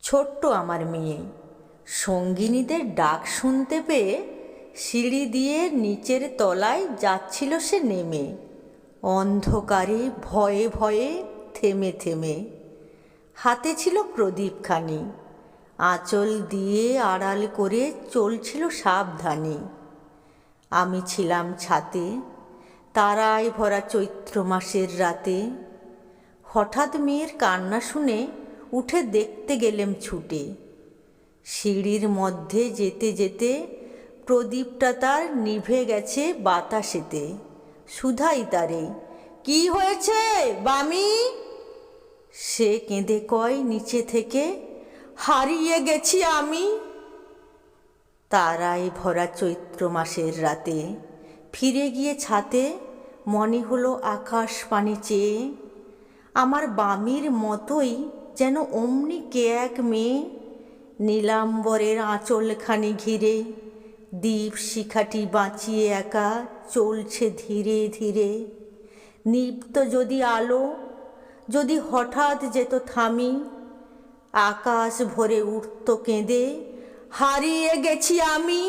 ছোট্ট আমার মেয়ে সঙ্গিনীদের ডাক শুনতে পেয়ে সিঁড়ি দিয়ে নিচের তলায় যাচ্ছিল সে নেমে, অন্ধকারে ভয়ে ভয়ে থেমে থেমে। হাতে ছিল প্রদীপখানি, আঁচল দিয়ে আড়াল করে চলছিল সাবধানে। আমি ছিলাম ছাতে, তারায় ভরা চৈত্র মাসের রাতে। হঠাৎ মেয়ের কান্না শুনে উঠে দেখতে গেলেম ছুটে। সিঁড়ির মধ্যে যেতে যেতে প্রদীপটা তার নিভে গেছে বাতাসেতে। শুধাই তারে, কি হয়েছে বামি? সে কেঁদে কয় নিচে থেকে, হারিয়ে গেছি আমি। তারায় ভরা চৈত্র মাসের রাতে ফিরে গিয়ে ছাতে মনে হলো আকাশ পানে চেয়ে, আমার বামির মতোই যেন অমনি কে এক মেয়ে নীলাম্বরের আঁচলখানি ঘিরে দীপ শিখাটি বাঁচিয়ে একা চলছে ধীরে ধীরে। নিভত যদি আলো, যদি হঠাৎ যেত থামি, আকাশ ভরে উঠত কেঁদে, হারিয়ে গেছি আমি।